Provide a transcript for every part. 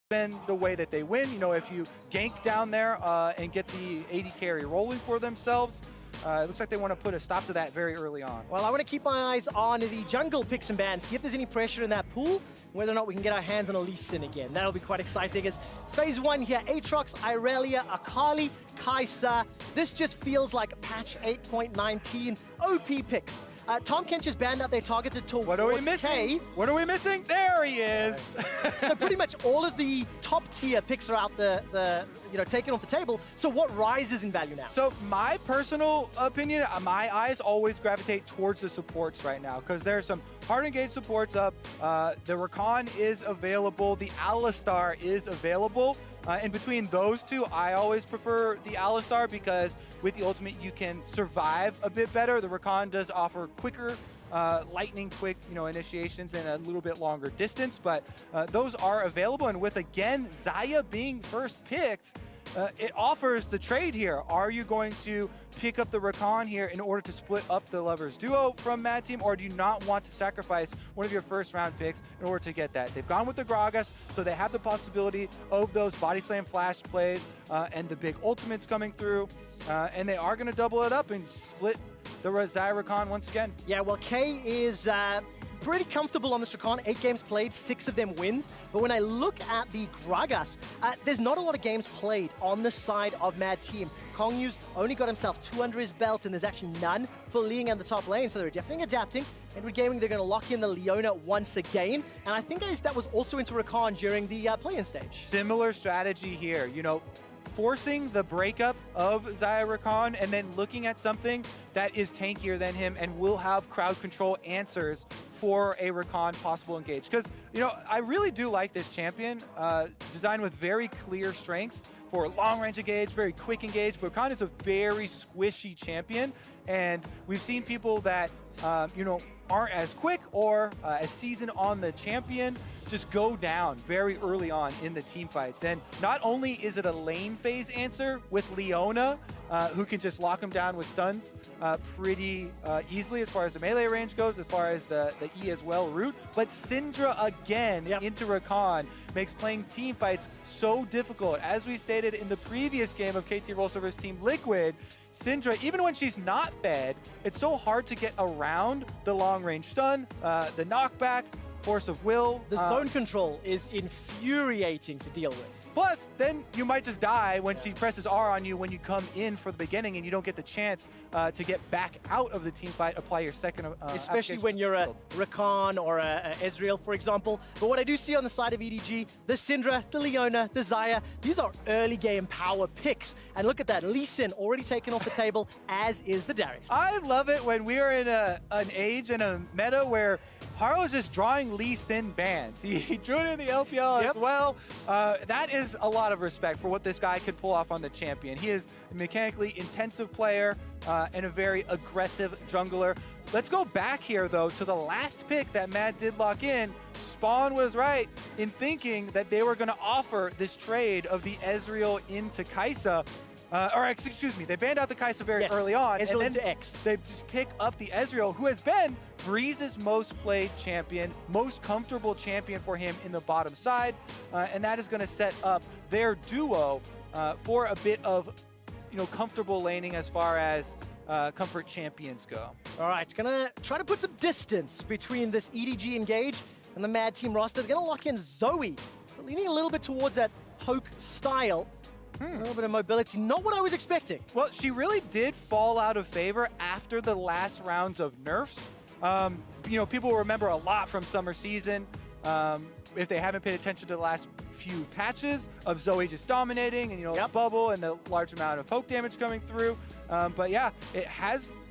been the way that they win. You know, if you gank down there and get the AD carry rolling for themselves, it looks like they want to put a stop to that very early on. Well, I want to keep my eyes on the jungle picks and bans, see if there's any pressure in that pool, whether or not we can get our hands on a Lee Sin again. That'll be quite exciting. As phase 1 here, Aatrox, Irelia, Akali, Kai'Sa. This just feels like patch 8.19 OP picks. Tom Kench has banned out their targeted towards What are we missing? K. What are we missing? There he is. So pretty much all of the top tier picks are out taken off the table. So what rises in value now? So my personal opinion, my eyes always gravitate towards the supports right now because there's some hard engaged supports up. The Rakan is available. The Alistar is available. In between those two, I always prefer the Alistar because with the ultimate, you can survive a bit better. The Rakan does offer quicker, lightning quick, initiations and a little bit longer distance, but those are available. And with, again, Xayah being first picked, it offers the trade here. Are you going to pick up the Rakan here in order to split up the Lovers duo from Mad Team, or do you not want to sacrifice one of your first round picks in order to get that? They've gone with the Gragas, so they have the possibility of those body slam flash plays and the big ultimates coming through, and they are going to double it up and split the Xayah Rakan once again. Yeah, well, K is pretty comfortable on this Rakan. 8 games played, 6 of them wins. But when I look at the Gragas, there's not a lot of games played on the side of Mad Team. Kongyu's only got himself 2 under his belt, and there's actually none for Liang in the top lane, so they're definitely adapting. Edward Gaming, they're going to lock in the Leona once again, and I think that was also into Rakan during the play-in stage. Similar strategy here, forcing the breakup of Xayah Rakan and then looking at something that is tankier than him and will have crowd control answers for a Rakan possible engage. Because, I really do like this champion, designed with very clear strengths for long range engage, very quick engage, but Rakan is a very squishy champion, and we've seen people that, aren't as quick or as seasoned on the champion just go down very early on in the team fights. And not only is it a lane phase answer with Leona, who can just lock him down with stuns pretty easily as far as the melee range goes, as far as the E as well route, but Syndra again into Rakan makes playing team fights so difficult. As we stated in the previous game of KT Rolster versus Team Liquid, Syndra, even when she's not fed, it's so hard to get around the long-range stun, the knockback, force of will. The zone control is infuriating to deal with. Plus, then you might just die when she presses R on you when you come in for the beginning and you don't get the chance to get back out of the team fight, apply your second especially when you're a Rakan or a Ezreal, for example. But what I do see on the side of EDG, the Syndra, the Leona, the Xayah, these are early game power picks. And look at that, Lee Sin already taken off the table, as is the Darius. I love it when we are in an age and a meta where Haro is just drawing Lee Sin bans. He drew it in the LPL as well. That is a lot of respect for what this guy could pull off on the champion. He is a mechanically intensive player and a very aggressive jungler. Let's go back here, though, to the last pick that Matt did lock in. Spawn was right in thinking that they were going to offer this trade of the Ezreal into Kai'Sa. Excuse me, they banned out the Kai'Sa very early on, Ezreal and then into X. They just pick up the Ezreal, who has been Breeze's most played champion, most comfortable champion for him in the bottom side, and that is going to set up their duo for a bit of, comfortable laning as far as comfort champions go. All right, gonna try to put some distance between this EDG engage and the Mad Team roster. They're gonna lock in Zoe, so leaning a little bit towards that poke style. A little bit of mobility, not what I was expecting. Well, she really did fall out of favor after the last rounds of nerfs. People remember a lot from summer season, if they haven't paid attention to the last few patches of Zoe just dominating and, the bubble and the large amount of poke damage coming through. But yeah,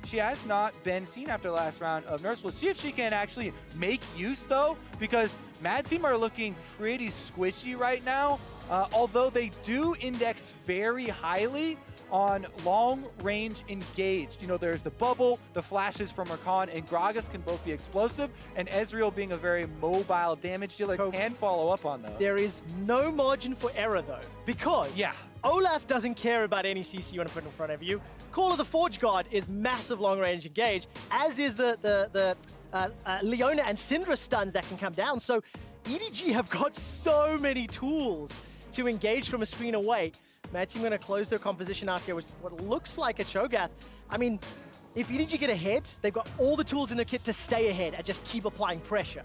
she has not been seen after the last round of nerfs. We'll see if she can actually make use, though, because Mad Team are looking pretty squishy right now, although they do index very highly on long-range engaged. There's the bubble, the flashes from Rakan and Gragas can both be explosive, and Ezreal being a very mobile damage dealer can follow up on those. There is no margin for error, though, because Olaf doesn't care about any CC you want to put in front of you. Call of the Forge God is massive long-range engage, as is the Leona and Syndra stuns that can come down. So EDG have got so many tools to engage from a screen away. Mad Team going to close their composition out here with what looks like a Cho'Gath. I mean, if EDG get ahead, they've got all the tools in their kit to stay ahead and just keep applying pressure.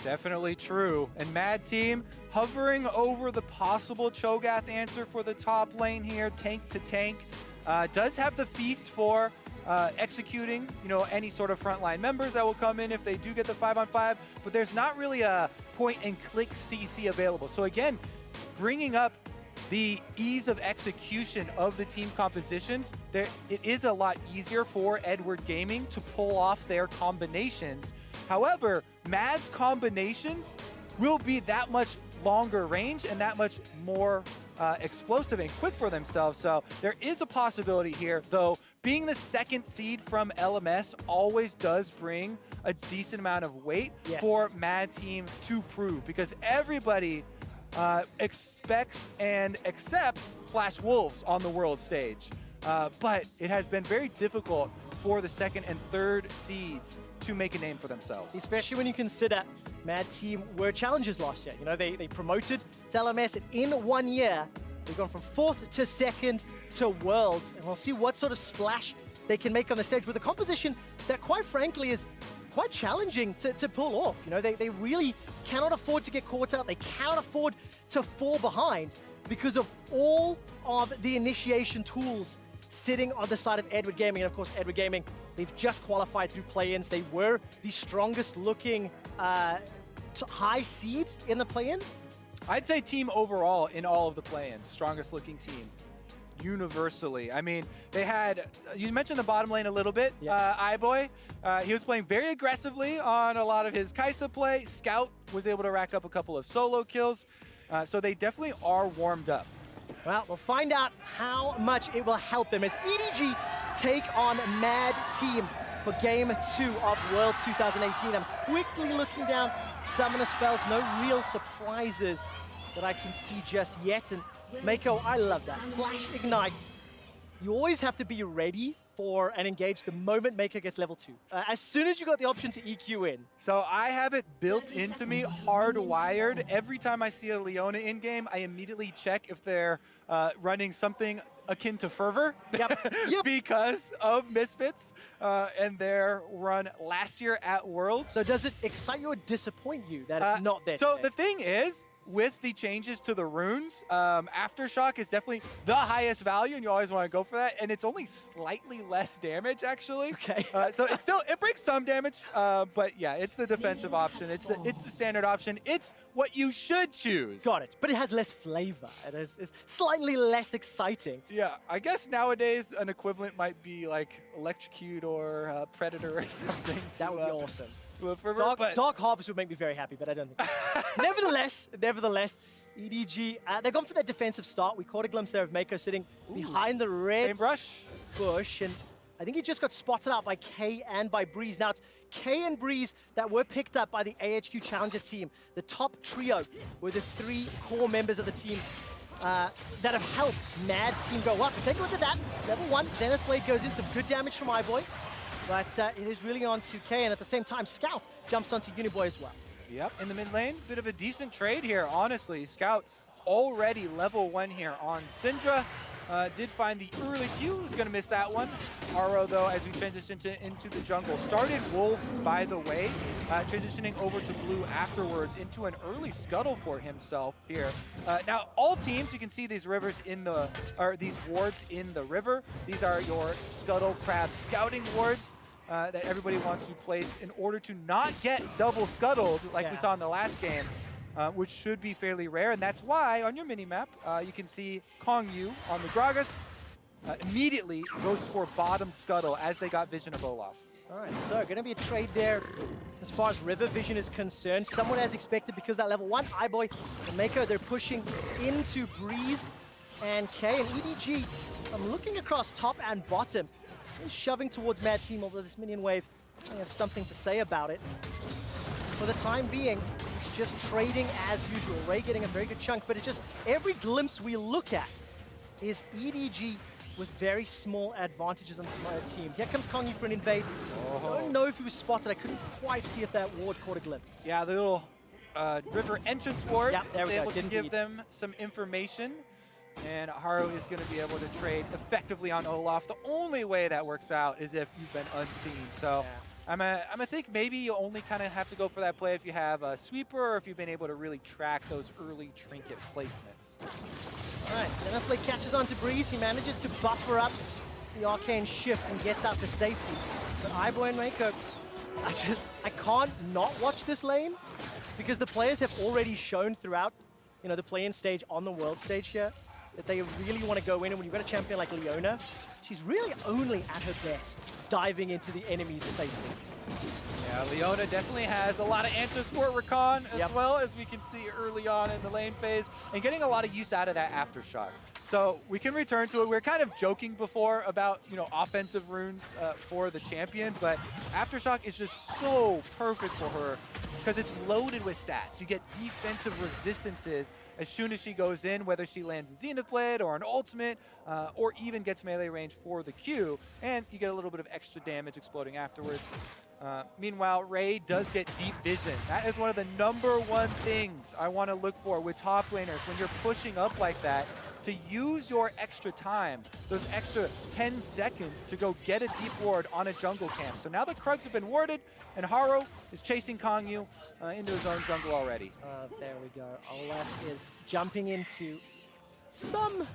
Definitely true. And Mad Team hovering over the possible Cho'Gath answer for the top lane here, tank to tank. Does have the feast for executing, any sort of frontline members that will come in if they do get the 5-on-5, but there's not really a point-and-click CC available. So again, bringing up the ease of execution of the team compositions, it is a lot easier for Edward Gaming to pull off their combinations. However, Mad's combinations will be that much longer range and that much more explosive and quick for themselves. So there is a possibility here, though being the second seed from LMS always does bring a decent amount of weight for Mad Team to prove, because everybody expects and accepts Flash Wolves on the world stage. But it has been very difficult for the second and third seeds to make a name for themselves. Especially when you consider Mad Team were challengers last year. They promoted to LMS, and in 1 year, they've gone from 4th to 2nd to Worlds. And we'll see what sort of splash they can make on the stage with a composition that, quite frankly, is quite challenging to pull off. They really cannot afford to get caught out. They cannot afford to fall behind because of all of the initiation tools sitting on the side of Edward Gaming. And of course, Edward Gaming, they've just qualified through play-ins. They were the strongest looking high seed in the play-ins. I'd say team overall in all of the play-ins, strongest looking team. Universally. I mean, they had, you mentioned the bottom lane a little bit, iBoy. He was playing very aggressively on a lot of his Kai'Sa play. Scout was able to rack up a couple of solo kills. So they definitely are warmed up. Well, we'll find out how much it will help them as EDG take on Mad Team for Game 2 of Worlds 2018. I'm quickly looking down some of the spells. No real surprises that I can see just yet. And Mako, I love that. Flash Ignite. You always have to be ready for and engage the moment Mako gets level 2. As soon as you got the option to EQ in. So I have it built into me, hardwired. Every time I see a Leona in-game, I immediately check if they're running something akin to Fervor because of Misfits and their run last year at Worlds. So does it excite you or disappoint you that it's not there So today? the thing is, with the changes to the runes, Aftershock is definitely the highest value, and you always want to go for that. And it's only slightly less damage, actually. Okay. So it breaks some damage, but yeah, it's the defensive option. It's the standard option. It's what you should choose. Got it. But it has less flavor. It's slightly less exciting. Yeah, I guess nowadays an equivalent might be like Electrocute or Predator or something. That would be awesome. Dark Harvest would make me very happy, but I don't think Nevertheless, EDG, they've gone for that defensive start. We caught a glimpse there of Mako sitting behind the red bush, and I think he just got spotted out by Kay and by Breeze. Now, it's Kay and Breeze that were picked up by the AHQ Challenger team. The top trio were the 3 core members of the team that have helped Mad Team go up. So take a look at that. Level 1, Zenith Blade goes in, some good damage from iBoy. But it is really on to K, and at the same time, Scout jumps onto Uniboy as well. Yep, in the mid lane, bit of a decent trade here, honestly. Scout already level 1 here on Syndra. Did find the early Q, was going to miss that one. Aro, though, as we transition into the jungle. Started Wolves, by the way, transitioning over to Blue afterwards into an early scuttle for himself here. Now, all teams, you can see these rivers in the, or these wards in the river. These are your Scuttle Crab scouting wards that everybody wants to place in order to not get double scuttled like we saw in the last game. Which should be fairly rare, and that's why on your mini-map, you can see Kong Yu on the Gragas immediately goes for bottom scuttle as they got vision of Olaf. All right, so going to be a trade there as far as river vision is concerned. Somewhat as expected because that level 1, iBoy and Mako, they're pushing into Breeze and K, and EDG, I'm looking across top and bottom, shoving towards Mad Team, although this minion wave, I have something to say about it. For the time being, just trading as usual. Ray getting a very good chunk, but it's just every glimpse we look at is EDG with very small advantages on my team. Here comes Kong Yu for an invade. I don't know if he was spotted. I couldn't quite see if that ward caught a glimpse. Yeah, the little river entrance ward. Yep, there we go. Able to Didn't give need. them some information. And Haro is going to be able to trade effectively on Olaf. The only way that works out is if you've been unseen. So I'm gonna think maybe you only kind of have to go for that play if you have a sweeper or if you've been able to really track those early trinket placements. All right, so Zenithblade catches onto Breeze. He manages to buffer up the arcane shift and gets out to safety. But iBoy and Mako, I can't not watch this lane because the players have already shown throughout, the play-in stage on the world stage here that they really want to go in. And when you've got a champion like Leona, she's really only at her best diving into the enemy's faces. Yeah, Leona definitely has a lot of answers for Rakan as well, as we can see early on in the lane phase, and getting a lot of use out of that Aftershock. So we can return to it. We were kind of joking before about, offensive runes for the champion, but Aftershock is just so perfect for her because it's loaded with stats. You get defensive resistances as soon as she goes in, whether she lands a Zenith Blade or an ultimate, or even gets melee range for the Q, and you get a little bit of extra damage exploding afterwards. Meanwhile, Ray does get deep vision. That is one of the #1 things I want to look for with top laners when you're pushing up like that, to use your extra time, those extra 10 seconds to go get a deep ward on a jungle camp. So now the Krugs have been warded, and Haro is chasing Kongyu into his own jungle already. There we go. Olaf is jumping into some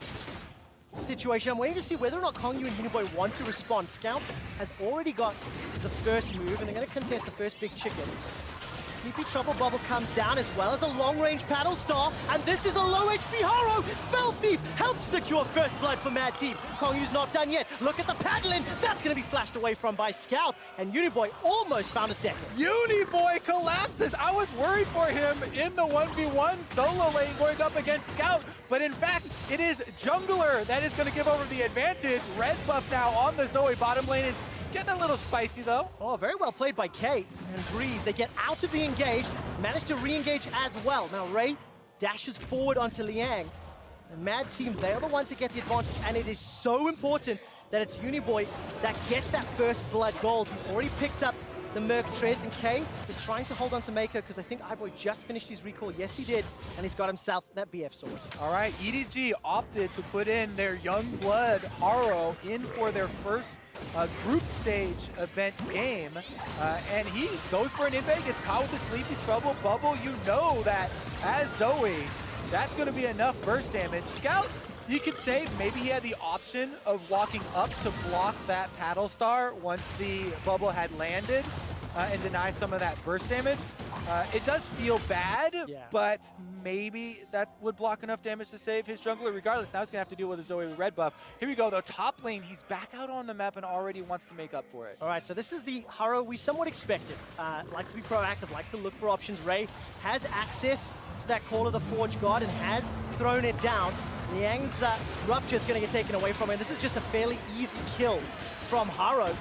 situation. I'm waiting to see whether or not Kongyu and Uniboy want to respond. Scout has already got the first move, and they're going to contest the first big chicken. Sleepy Trouble Bubble comes down, as well as a long-range Paddle Star, and this is a low HP Haro! Spell Thief helps secure first blood for Mad Team. Kongyu's not done yet. Look at the paddling. That's going to be flashed away from by Scout, and Uniboy almost found a second. Uniboy collapses! I was worried for him in the 1v1 solo lane going up against Scout, but in fact, it is Jungler that is going to give over the advantage. Red buff now on the Zoe. Bottom lane is getting a little spicy, though. Oh, very well played by Kate and Breeze. They get out of the engage, manage to re-engage as well. Now, Ray dashes forward onto Liang. The Mad Team, they're the ones that get the advantage, and it is so important that it's Uniboy that gets that first blood gold. He already picked up the Merc Treads, and Kay is trying to hold on to Mako because I think iBoy just finished his recall. Yes, he did, and he's got himself that BF sword. All right, EDG opted to put in their young blood Haro in for their first group stage event game, and he goes for an invade, gets caught with a Sleepy Trouble Bubble. You know that as Zoe, that's going to be enough burst damage. Scout, you could say maybe he had the option of walking up to block that Paddle Star once the bubble had landed and deny some of that burst damage. It does feel bad, but maybe that would block enough damage to save his jungler. Regardless, now he's going to have to deal with a Zoe with red buff. Here we go, though. Top lane, he's back out on the map and already wants to make up for it. All right, so this is the Haro we somewhat expected. Likes to be proactive, likes to look for options. Ray has access to that Call of the Forge God and has thrown it down. Liang's Rupture is going to get taken away from him. This is just a fairly easy kill from Haro.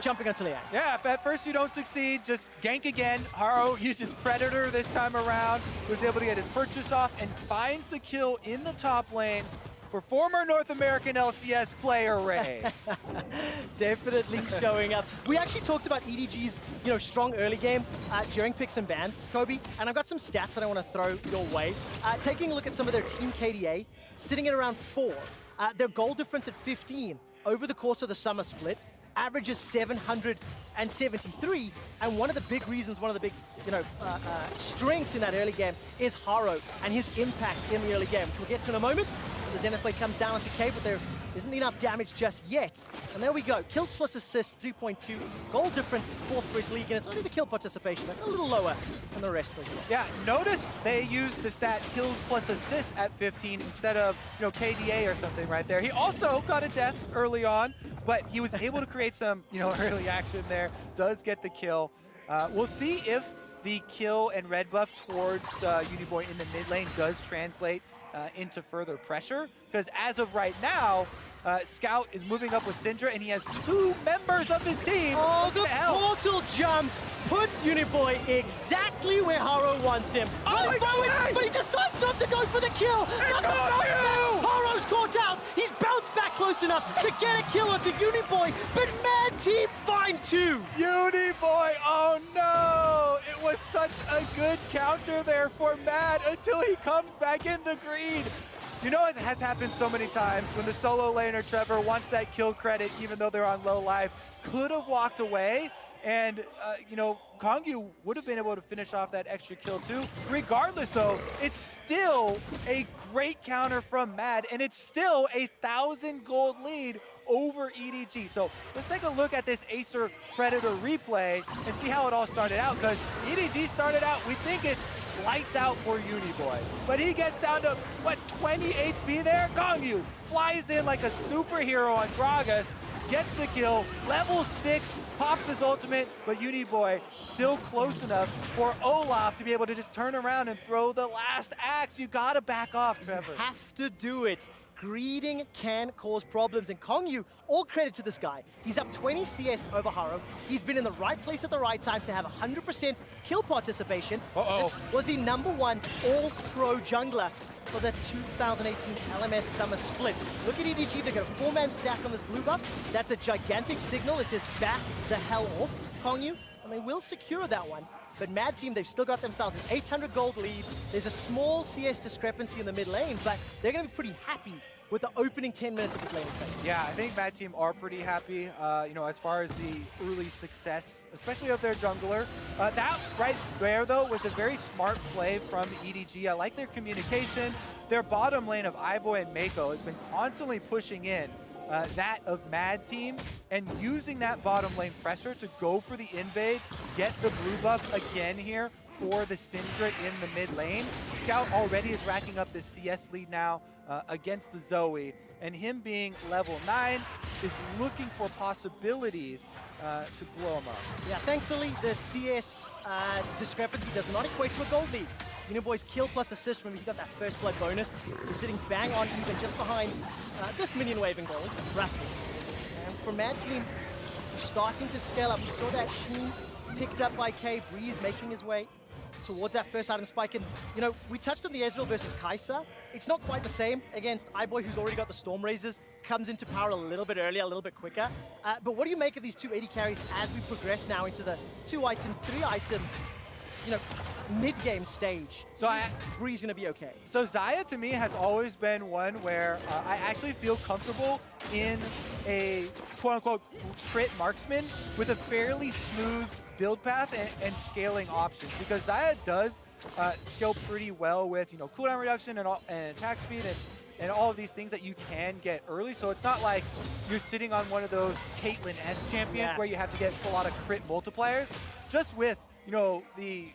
Jumping onto Liang. Yeah, if at first you don't succeed, just gank again. Haro uses Predator this time around, was able to get his purchase off and finds the kill in the top lane for former North American LCS player Ray. Definitely showing up. We actually talked about EDG's strong early game during picks and bans, Kobe, and I've got some stats that I want to throw your way. Taking a look at some of their team KDA, sitting at around 4. Their goal difference at 15 over the course of the summer split. Averages 773, and one of the big reasons, one of the big, strengths in that early game is Haro and his impact in the early game, which we'll get to in a moment. The Zenith Blade comes down onto K, but there isn't enough damage just yet. And there we go. Kills plus assists, 3.2. Goal difference, 4th for his league, and it's only the kill participation. That's a little lower than the rest of the league. Yeah, notice they used the stat kills plus assists at 15 instead of, KDA or something right there. He also got a death early on, but he was able to create some, early action there. Does get the kill. We'll see if the kill and red buff towards Uniboy in the mid lane does translate into further pressure, because as of right now, Scout is moving up with Syndra, and he has 2 members of his team. Oh, the portal jump puts Uniboy exactly where Haro wants him. But he decides not to go for the kill. Haro's caught out. He's bounced back closer enough to get a kill onto Uniboy, but Mad Team find 2. Uniboy, oh no! It was such a good counter there for Mad until he comes back in the green. You know, it has happened so many times when the solo laner Trevor wants that kill credit even though they're on low life, could have walked away, and you know, Kongyu would have been able to finish off that extra kill too. Regardless though, it's still a great counter from Mad, and it's still a 1,000 gold lead over EDG. So let's take a look at this Acer Predator replay and see how it all started out, because EDG started out, we think it's lights out for Uniboy, but he gets down to, what, 20 HP there? Kongyu flies in like a superhero on Gragas, gets the kill, level 6, pops his ultimate, but Uniboy still close enough for Olaf to be able to just turn around and throw the last axe. You gotta back off, Trevor. You have to do it. Greeding can cause problems, and Kongyu, all credit to this guy. He's up 20 CS over Haro. He's been in the right place at the right time to have 100% kill participation. This was the #1 all-pro jungler for the 2018 LMS Summer Split. Look at EDG, they've got a 4-man stack on this blue buff. That's a gigantic signal. It says back the hell off, Kongyu, and they will secure that one. But Mad Team, they've still got themselves an 800 gold lead. There's a small CS discrepancy in the mid lane, but they're going to be pretty happy with the opening 10 minutes of this lane stage. Yeah, I think Mad Team are pretty happy, you know, as far as the early success, especially of their jungler. That right there, though, was a very smart play from EDG. I like their communication. Their bottom lane of iBoy and Mako has been constantly pushing in that of Mad Team and using that bottom lane pressure to go for the invade, get the blue buff again here for the Syndra in the mid lane. Scout already is racking up the CS lead now against the Zoe, and him being level 9 is looking for possibilities to blow him up. Yeah, thankfully the CS discrepancy does not equate to a gold lead. Uniboy's kill plus assist, remember he got that first blood bonus. He's sitting bang on even just behind this minion wave in gold, roughly. And for Mad Team, starting to scale up. We saw that Sheen picked up by K, Breeze making his way towards that first item spike. And, you know, we touched on the Ezreal versus Kai'Sa. It's not quite the same against iBoy, who's already got the Storm Razors, comes into power a little bit earlier, a little bit quicker. But what do you make of these two AD carries as we progress now into the 2-item, 3-item, you know, mid-game stage? So Breeze gonna be okay. So Xayah to me has always been one where I actually feel comfortable in a quote-unquote crit marksman with a fairly smooth build path and scaling options, because Xayah does scale pretty well with, you know, cooldown reduction and attack speed and all of these things that you can get early. So it's not like you're sitting on one of those Caitlyn S champions where you have to get a lot of crit multipliers. Just with, you know, the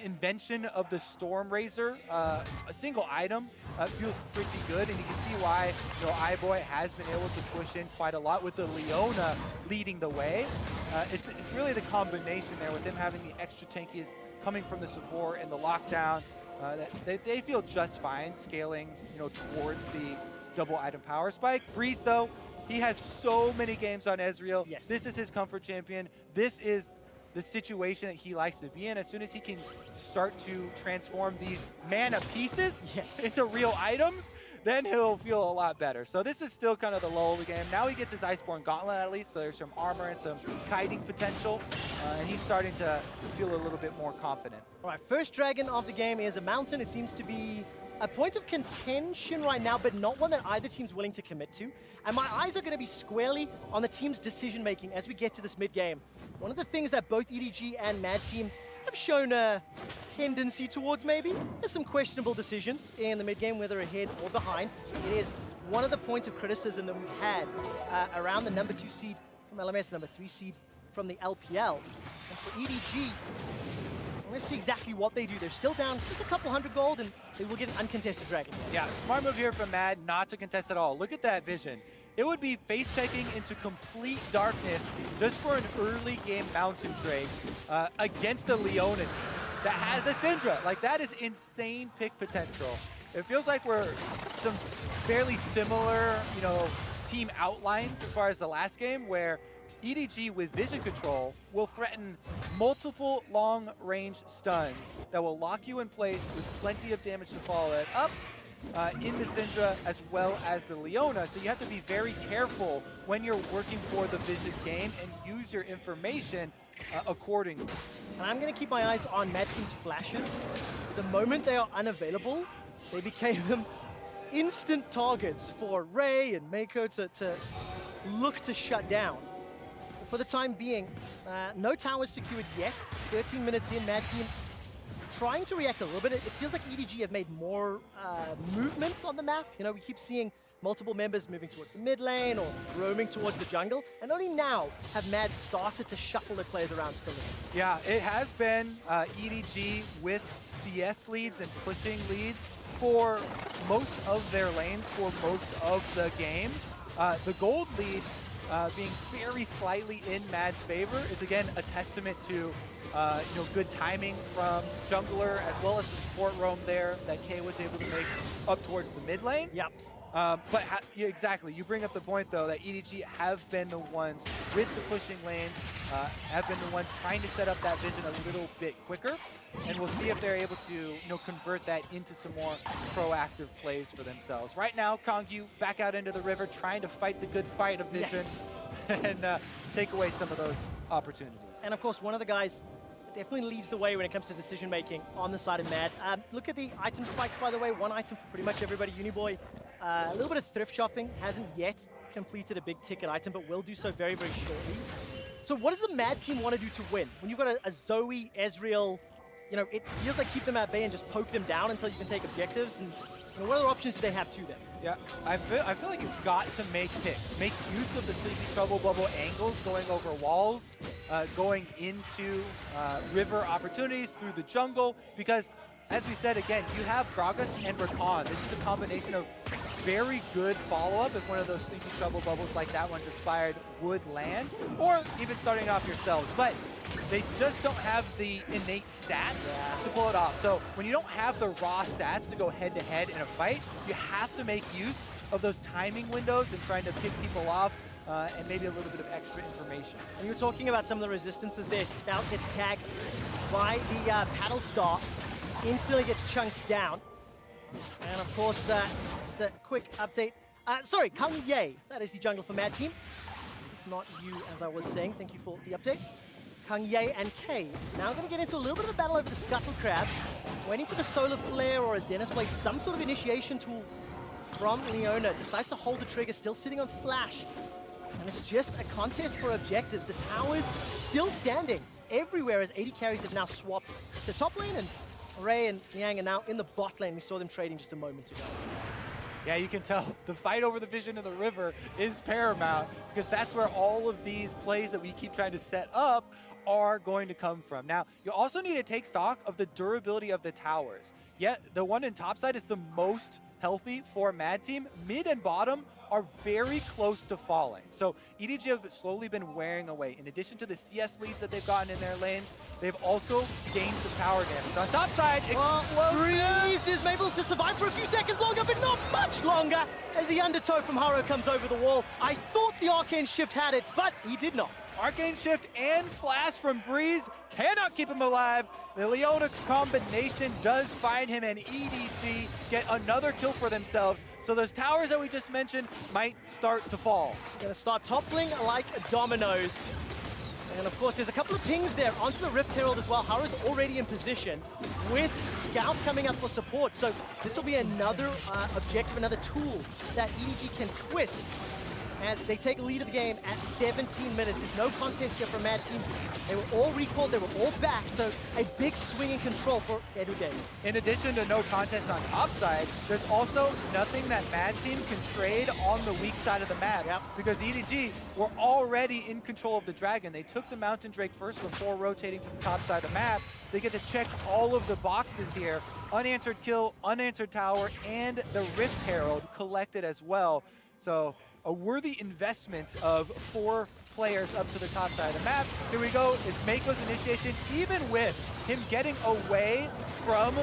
invention of the Storm Razor, a single item feels pretty good, and you can see why, you know, iBoy has been able to push in quite a lot with the Leona leading the way. It's really the combination there with them having the extra tankies coming from the support and the lockdown. That they feel just fine scaling, you know, towards the double item power spike. Breeze, though, he has so many games on Ezreal. Yes. This is his comfort champion. This is the situation that he likes to be in. As soon as he can start to transform these mana pieces into real items, then he'll feel a lot better. So this is still kind of the lull of the game. Now he gets his Iceborne Gauntlet at least, so there's some armor and some kiting potential, and he's starting to feel a little bit more confident. All right, first dragon of the game is a mountain. It seems to be a point of contention right now, but not one that either team's willing to commit to. And my eyes are going to be squarely on the team's decision-making as we get to this mid-game. One of the things that both EDG and Mad Team have shown a tendency towards, maybe, there's some questionable decisions in the mid-game, whether ahead or behind. It is one of the points of criticism that we've had around the #2 seed from LMS, the #3 seed from the LPL. And for EDG, let's see exactly what they do. They're still down just a couple hundred gold, and they will get an uncontested dragon. Yeah, smart move here from Mad not to contest at all. Look at that vision. It would be face-checking into complete darkness just for an early game mountain trade against a Leonin that has a Syndra. Like, that is insane pick potential. It feels like we're some fairly similar, you know, team outlines as far as the last game, where EDG with vision control will threaten multiple long-range stuns that will lock you in place with plenty of damage to follow it up. in the Syndra as well as the Leona. So you have to be very careful when you're working for the Vision game and use your information accordingly. And I'm going to keep my eyes on Mad Team's flashes. The moment they are unavailable, they became instant targets for Ray and Mako to look to shut down. For the time being, no towers secured yet. 13 minutes in, Mad Team trying to react a little bit. It feels like EDG have made more movements on the map. You know, we keep seeing multiple members moving towards the mid lane or roaming towards the jungle. And only now have Mad started to shuffle their players around to the lane. Yeah, it has been EDG with CS leads and pushing leads for most of their lanes for most of the game. The gold lead being very slightly in Mad's favor is again a testament to good timing from jungler as well as the support roam there that Kay was able to make up towards the mid lane. Yep. Yeah, exactly. You bring up the point, though, that EDG have been the ones with the pushing lanes, have been the ones trying to set up that vision a little bit quicker, and we'll see if they're able to, convert that into some more proactive plays for themselves. Right now, Kongyu back out into the river, trying to fight the good fight of vision, Yes. and take away some of those opportunities. And of course, one of the guys definitely leads the way when it comes to decision making on the side of Mad. Look at the item spikes, by the way. One item for pretty much everybody. Uniboy, a little bit of thrift shopping, hasn't yet completed a big ticket item, but will do so very, very shortly. So what does the Mad team want to do to win? When you've got a Zoe, Ezreal, it feels like keep them at bay and just poke them down until you can take objectives. And what other options do they have to them? Yeah, I feel like you've got to make picks. Make use of the Sleepy Trouble Bubble angles, going over walls, going into river opportunities through the jungle, because as we said again, you have Gragas and Rakan. This is a combination of very good follow-up if one of those Sleepy Trouble Bubbles like that one just fired would land, or even starting off yourselves. But they just don't have the innate stats to pull it off. So when you don't have the raw stats to go head-to-head in a fight, you have to make use of those timing windows and trying to pick people off and maybe a little bit of extra information. And you're talking about some of the resistances there. Scout gets tagged by the Paddle Star, instantly gets chunked down. And of course, just a quick update. Sorry, Kang Ye, that is the jungle for Mad Team. It's not you, as I was saying. Thank you for the update. Kang Ye and Kay now going to get into a little bit of a battle over the Scuttle Crab, waiting for the Solar Flare or a Zenith Blade, some sort of initiation tool from Leona. Decides to hold the trigger, still sitting on Flash. And it's just a contest for objectives. The towers still standing everywhere as 80 carries have now swapped to top lane, and Ray and Liang are now in the bot lane. We saw them trading just a moment ago. Yeah, you can tell the fight over the vision of the river is paramount, because that's where all of these plays that we keep trying to set up are going to come from. Now, you also need to take stock of the durability of the towers. Yet, the one in topside is the most healthy for Mad Team. Mid and bottom are very close to falling. So EDG have slowly been wearing away. In addition to the CS leads that they've gotten in their lanes, they've also gained some tower damage. On top side, Breeze is able to survive for a few seconds longer, but not much longer, as the undertow from Haro comes over the wall. I thought the Arcane Shift had it, but he did not. Arcane Shift and Flash from Breeze cannot keep him alive. The Leona combination does find him, and EDG get another kill for themselves. So those towers that we just mentioned might start to fall. Gonna start toppling like dominoes. And of course, there's a couple of pings there onto the Rift Herald as well. Haru's already in position with Scout coming up for support. So this will be another objective, another tool that EDG can twist as they take a lead of the game at 17 minutes. There's no contest here for Mad Team. They were all recalled, they were all back, so a big swing in control for Edu Game. In addition to no contest on top side, there's also nothing that Mad Team can trade on the weak side of the map. Yep. Because EDG were already in control of the Dragon. They took the Mountain Drake first before rotating to the top side of the map. They get to check all of the boxes here. Unanswered kill, unanswered tower, and the Rift Herald collected as well. So a worthy investment of 4 players up to the top side of the map. Here we go, is Mako's initiation, even with him getting away from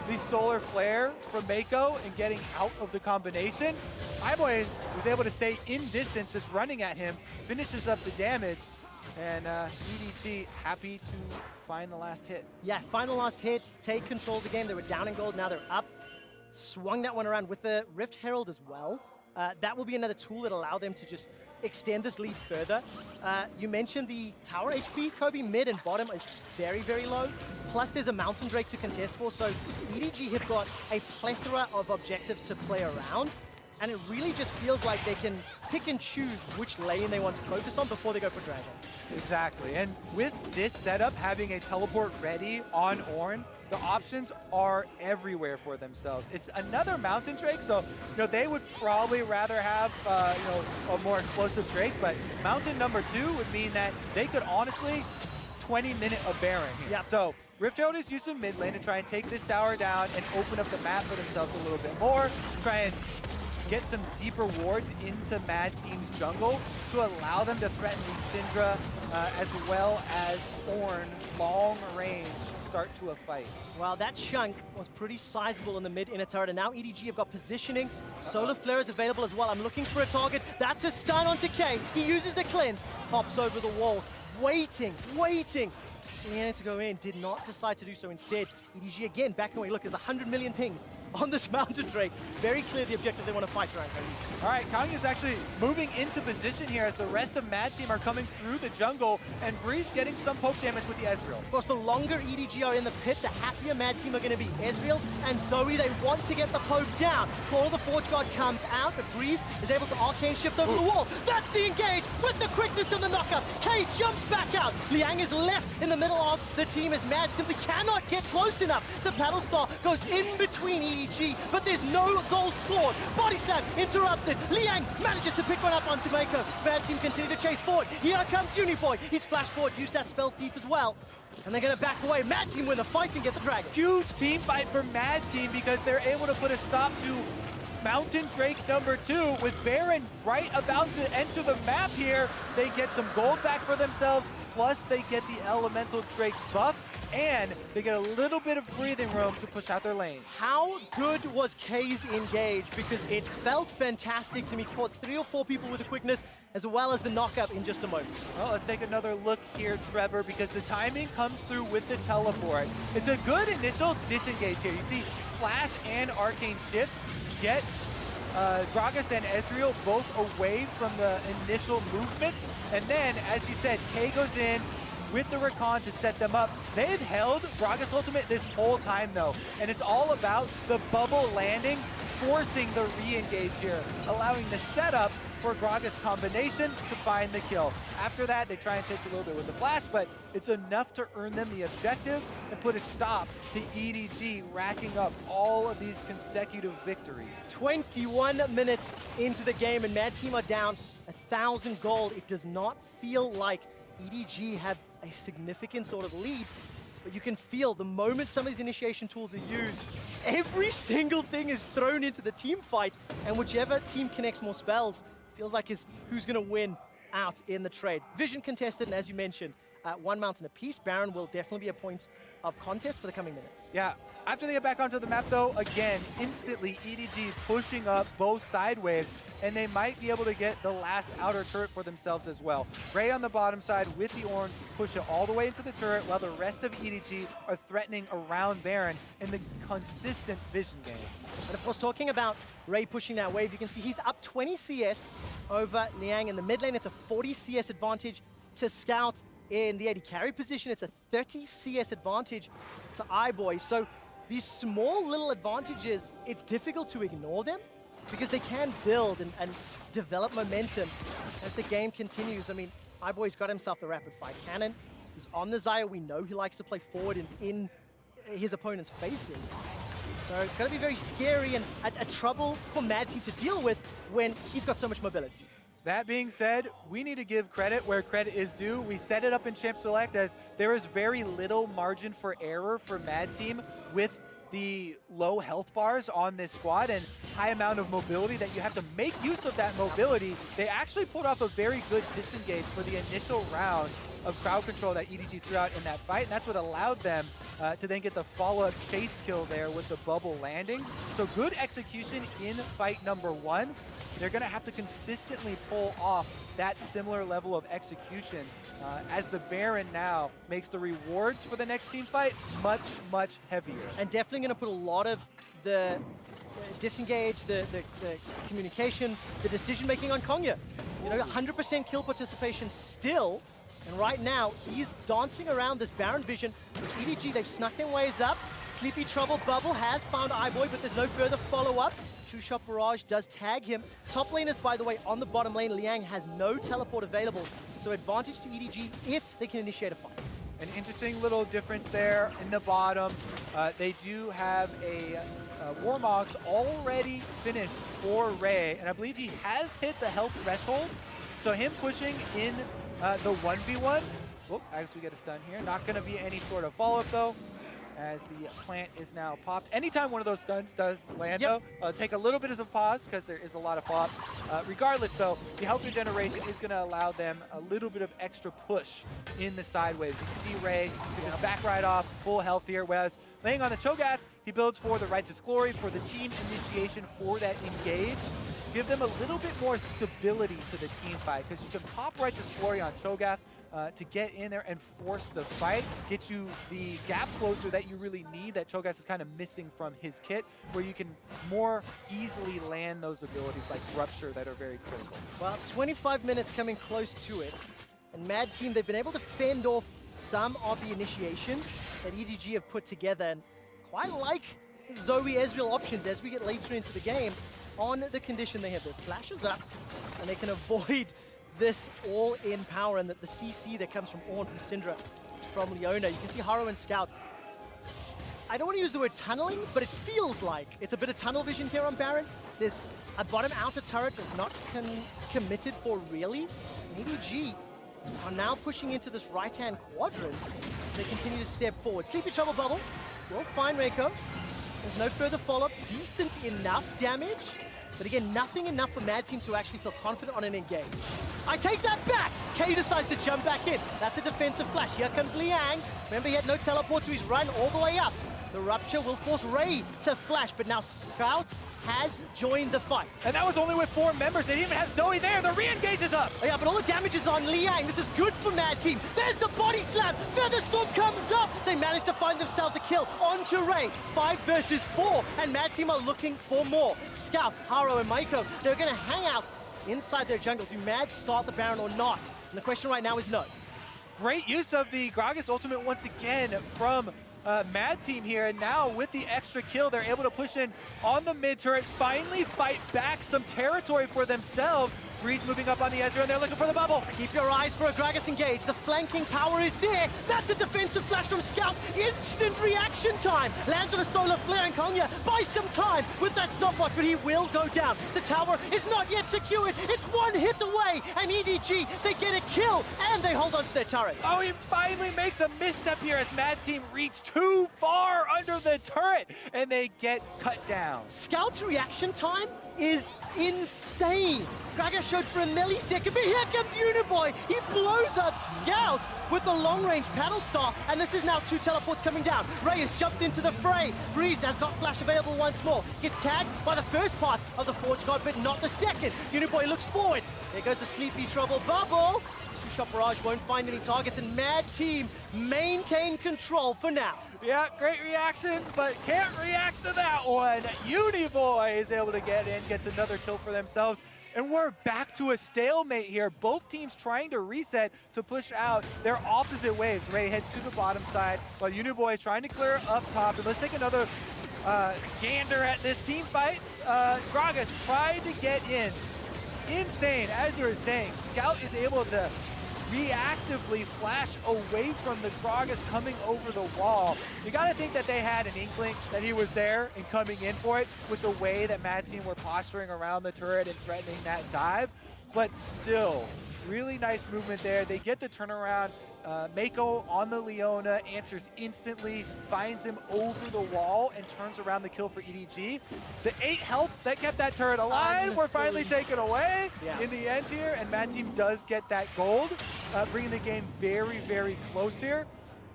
the Solar Flare from Mako and getting out of the combination. iBoy was able to stay in distance, just running at him, finishes up the damage, and EDG happy to find the last hit. Yeah, find the last hit, take control of the game. They were down in gold, now they're up. swung that one around with the Rift Herald as well. That will be another tool that allow them to just extend this lead further. You mentioned the tower HP, Kobe. Mid and bottom is very, very low. Plus there's a Mountain Drake to contest for, so EDG have got a plethora of objectives to play around. And it really just feels like they can pick and choose which lane they want to focus on before they go for Dragon. Exactly, and with this setup, having a teleport ready on Ornn, the options are everywhere for themselves. It's another Mountain Drake, so they would probably rather have a more explosive Drake, but Mountain number 2 would mean that they could honestly 20-minute a Baron here. Yep. So Rift Herald is using mid lane to try and take this tower down and open up the map for themselves a little bit more, try and get some deeper wards into Mad Team's jungle to allow them to threaten the Syndra as well as Ornn long range start to a fight. Well, that chunk was pretty sizable in the mid inner turret, and now EDG have got positioning. Solar Flare is available as well. I'm looking for a target. That's a stun onto K. He uses the cleanse, pops over the wall, waiting. Leanne to go in, did not decide to do so instead. EDG again backing away. Look, there's 100 million pings on this Mountain Drake. Very clear the objective they want to fight right now. All right, Kong is actually moving into position here as the rest of Mad Team are coming through the jungle, and Breeze getting some poke damage with the Ezreal. Of course, the longer EDG are in the pit, the happier Mad Team are going to be. Ezreal and Zoe, they want to get the poke down. Claw the Forge Guard comes out, but Breeze is able to arcane shift over the wall. That's the engage with the quickness and the knockup. K jumps back out. Liang is left in the middle of the team as Mad simply cannot get close enough. The Paddle Star goes in between EDG, but there's no goal scored. Body slam interrupted. Liang manages to pick one up onto Mako. Mad Team continue to chase forward. Here comes Uniboy. He's flash forward, used that spell thief as well. And they're going to back away. Mad Team win the fight and get the dragon. Huge team fight for Mad Team because they're able to put a stop to Mountain Drake number 2 with Baron right about to enter the map here. They get some gold back for themselves, plus they get the Elemental Drake buff, and they get a little bit of breathing room to push out their lane. How good was K's engage? Because it felt fantastic to me. Caught 3 or 4 people with the quickness, as well as the knockup in just a moment. Well, let's take another look here, Trevor, because the timing comes through with the teleport. It's a good initial disengage here. You see Flash and Arcane Shift get Gragas and Ezreal both away from the initial movements. And then, as you said, K goes in with the Rakan to set them up. They've held Gragas Ultimate this whole time, though. And it's all about the bubble landing, forcing the re-engage here, allowing the setup for Gragas combination to find the kill. After that, they try and chase a little bit with the flash, but it's enough to earn them the objective and put a stop to EDG racking up all of these consecutive victories. 21 minutes into the game, and Mad Team are down 1,000 gold. It does not feel like EDG have a significant sort of lead, but you can feel the moment some of these initiation tools are used, every single thing is thrown into the team fight, and whichever team connects more spells feels like is who's going to win out in the trade. Vision contested, and as you mentioned, 1 mountain apiece. Baron will definitely be a point of contest for the coming minutes. Yeah, after they get back onto the map though, again, instantly EDG pushing up both side waves, and they might be able to get the last outer turret for themselves as well. Ray on the bottom side with the Ornn push it all the way into the turret, while the rest of EDG are threatening around Baron in the consistent vision game. And of course, talking about Ray pushing that wave, you can see he's up 20 CS over Liang. In the mid lane, it's a 40 CS advantage to Scout. In the AD carry position, it's a 30 CS advantage to iBoy. So these small little advantages, it's difficult to ignore them because they can build and develop momentum as the game continues. I mean, iBoy's got himself the rapid fire cannon. He's on the Xayah. We know he likes to play forward and in his opponent's faces. So it's going to be very scary and a trouble for Mad Team to deal with when he's got so much mobility. That being said, we need to give credit where credit is due. We set it up in Champ Select as there is very little margin for error for Mad Team with the low health bars on this squad and high amount of mobility that you have to make use of that mobility. They actually pulled off a very good disengage for the initial round of crowd control that EDG threw out in that fight, and that's what allowed them to then get the follow-up chase kill there with the bubble landing. So good execution in fight number 1. They're going to have to consistently pull off that similar level of execution as the Baron now makes the rewards for the next team fight much, much heavier. And definitely going to put a lot of the disengage, the communication, the decision-making on Konya. You know, 100% kill participation still. And right now, he's dancing around this Baron vision. With EDG, they've snuck their ways up. Sleepy Trouble Bubble has found iBoy, but there's no further follow-up. True Shot Barrage does tag him. Top laners, by the way, on the bottom lane, Liang has no teleport available. So advantage to EDG if they can initiate a fight. An interesting little difference there in the bottom. They do have a Warmox already finished for Ray, and I believe he has hit the health threshold. So him pushing in the 1v1. Whoop, as we get a stun here. Not going to be any sort of follow-up, though, as the plant is now popped. Anytime one of those stuns does land, though, take a little bit of a pause because there is a lot of follow-up. Regardless, though, the health regeneration is going to allow them a little bit of extra push in the sideways. You can see Ray just back right off, full health here, whereas laying on the Cho'Gath, he builds for the Righteous Glory, for the team initiation, for that engage. Give them a little bit more stability to the team fight, because you can pop Righteous Glory on Cho'Gath to get in there and force the fight, get you the gap closer that you really need that Cho'Gath is kind of missing from his kit, where you can more easily land those abilities like Rupture that are very critical. Well, it's 25 minutes coming close to it, and Mad Team, they've been able to fend off some of the initiations that EDG have put together, and quite like Zoe Ezreal options as we get later into the game, on the condition they have their flashes up, and they can avoid this all-in power and the CC that comes from Ornn, from Syndra, from Leona. You can see Haro and Scout. I don't want to use the word tunneling, but it feels like it's a bit of tunnel vision here on Baron. There's a bottom outer turret that's not committed for really. And EDG are now pushing into this right-hand quadrant. They continue to step forward. Sleepy Trouble Bubble will find Reiko. There's no further follow-up. Decent enough damage. But again, nothing enough for Mad Team to actually feel confident on an engage. I take that back! K decides to jump back in. That's a defensive flash. Here comes Liang. Remember, he had no teleport, so he's run all the way up. The Rupture will force Ray to flash, but now Scout has joined the fight. And that was only with 4 members. They didn't even have Zoe there. The re-engage is up. Oh yeah, but all the damage is on Liang. This is good for Mad Team. There's the body slam. Featherstorm comes up. They manage to find themselves a kill onto Ray. 5 versus 4, and Mad Team are looking for more. Scout, Haro, and Maiko, they're going to hang out inside their jungle. Do Mad start the Baron or not? And the question right now is no. Great use of the Gragas ultimate once again from Mad Team here, and now with the extra kill, they're able to push in on the mid turret, finally fight back some territory for themselves. Breeze moving up on the Ezra, and they're looking for the bubble. Keep your eyes for a Gragas engage. The flanking power is there. That's a defensive flash from Scout. Instant reaction time. Lands on a solar flare, and Konya buys some time with that stopwatch, but he will go down. The tower is not yet secured. It's 1 hit away, and EDG, they get a kill, and they hold on to their turret. Oh, he finally makes a misstep here as Mad Team reach too far under the turret, and they get cut down. Scout's reaction time is insane. Gragas showed for a millisecond, but here comes Uniboy. He blows up Scout with the long-range paddle star, and this is now 2 teleports coming down. Ray has jumped into the fray. Breeze has got flash available once more. Gets tagged by the first part of the Forge God, but not the second. Uniboy looks forward. There goes the Sleepy Trouble Bubble. Two-Shot Barrage won't find any targets, and Mad Team maintain control for now. Yeah, great reaction, but can't react to that one. Uniboy is able to get in, gets another kill for themselves. And we're back to a stalemate here. Both teams trying to reset to push out their opposite waves. Ray heads to the bottom side, while Uniboy is trying to clear up top. And let's take another gander at this team fight. Gragas tried to get in. Insane, as you were saying. Scout is able to reactively flash away from the Gragas coming over the wall. You gotta think that they had an inkling that he was there and coming in for it with the way that Mad Team were posturing around the turret and threatening that dive. But still, really nice movement there. They get the turnaround. Mako on the Leona answers instantly, finds him over the wall, and turns around the kill for EDG. The 8 health that kept that turret alive were finally taken away in the end here, and Mad Team does get that gold, bringing the game very, very close here.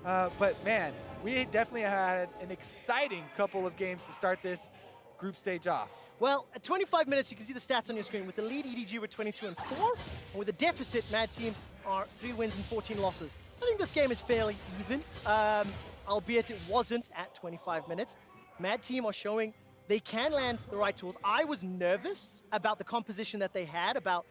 But man, we definitely had an exciting couple of games to start this group stage off. Well, at 25 minutes, you can see the stats on your screen. With the lead, EDG were 22-4, and with the deficit, Mad Team are 3 wins and 14 losses. I think this game is fairly even, albeit it wasn't at 25 minutes. Mad Team are showing they can land the right tools. I was nervous about the composition that they had, about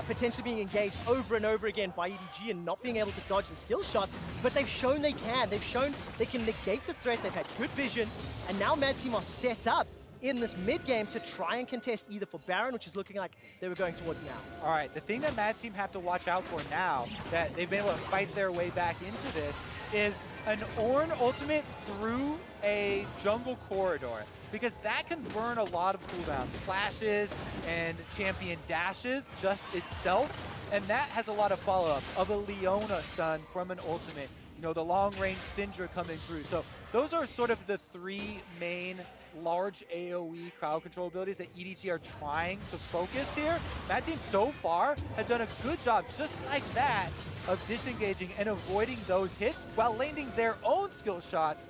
potentially being engaged over and over again by EDG and not being able to dodge the skill shots, but they've shown they can. They've shown they can negate the threat. They've had good vision, and now Mad Team are set up in this mid-game to try and contest either for Baron, which is looking like they were going towards now. All right, the thing that Mad Team have to watch out for now, that they've been able to fight their way back into this, is an Ornn ultimate through a jungle corridor, because that can burn a lot of cooldowns, flashes and champion dashes just itself, and that has a lot of follow-up of a Leona stun from an ultimate, you know, the long-range Syndra coming through. So those are sort of the three main large AoE crowd control abilities that EDG are trying to focus here. Mad Team so far has done a good job, just like that, of disengaging and avoiding those hits while landing their own skill shots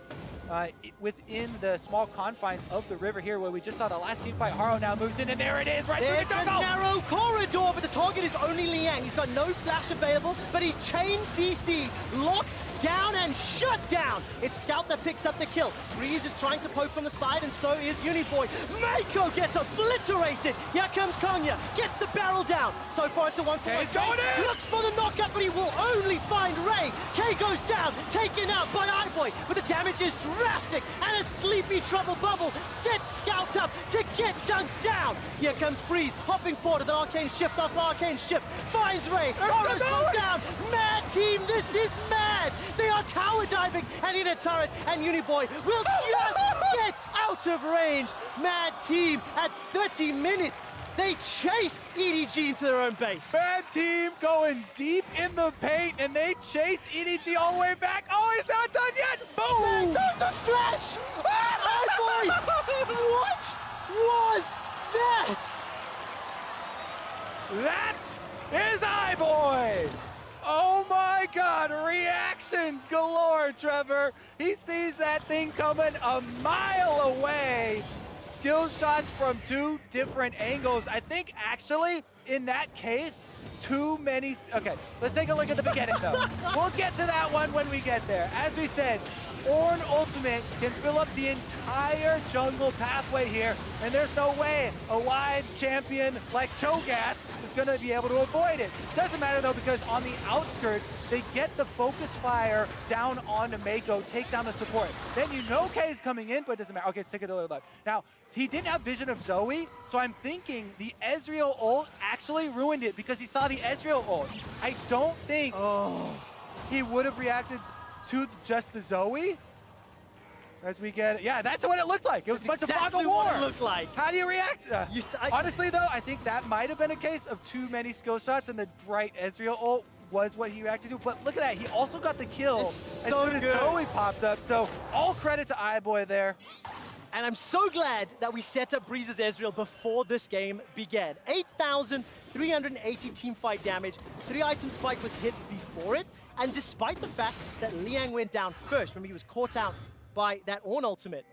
within the small confines of the river here, where we just saw the last team fight. Haro now moves in, and there it is, right through the jungle! There's a narrow corridor, but the target is only Liang. He's got no flash available, but he's chain CC, locked down and shut down. It's Scout that picks up the kill. Breeze is trying to poke from the side, and so is Uniboy. Mako gets obliterated. Here comes Konya, gets the barrel down. So far it's a 1-for-1. He's going in! Looks for the knockup, but he will only find Ray. K goes down, taken out by Iboy, but the damage is drastic, and a sleepy trouble bubble sets Scout up to get dunked down. Here comes Breeze, hopping forward to the arcane shift off arcane shift, finds Ray. Oro's down. Mad Team, this is mad. They are tower diving and in a turret, and Uniboy will just get out of range. Mad Team at 30 minutes. They chase EDG into their own base. Mad Team going deep in the paint, and they chase EDG all the way back. Oh, he's not done yet! Boom! There goes the flash! Oh boy! What was that? That is iBoy! Oh my God, reactions galore, Trevor. He sees that thing coming a mile away. Skill shots from two different angles. I think actually, in that case, too many. Okay, let's take a look at the beginning though. We'll get to that one when we get there. As we said, Ornn Ultimate can fill up the entire jungle pathway here, and there's no way a wide champion like Cho'Gath is going to be able to avoid it. Doesn't matter though, because on the outskirts, they get the focus fire down onto Mako, take down the support. Then you know K is coming in, but it doesn't matter. Okay, stick it to the left. Now, he didn't have vision of Zoe, so I'm thinking the Ezreal ult actually ruined it because he saw the Ezreal ult. I don't think he would have reacted to just the Zoe. As we get, yeah, that's what it looked like. It was a bunch of fog of war. What it looked like. How do you react? Honestly, though, I think that might have been a case of too many skill shots, and the bright Ezreal ult was what he reacted to. But look at that, he also got the kill as soon as Zoe popped up. So all credit to iBoy there. And I'm so glad that we set up Breeze's Ezreal before this game began. 8,380 teamfight damage. 3-item spike was hit before it. And despite the fact that Liang went down first, remember he was caught out by that Ornn ultimate,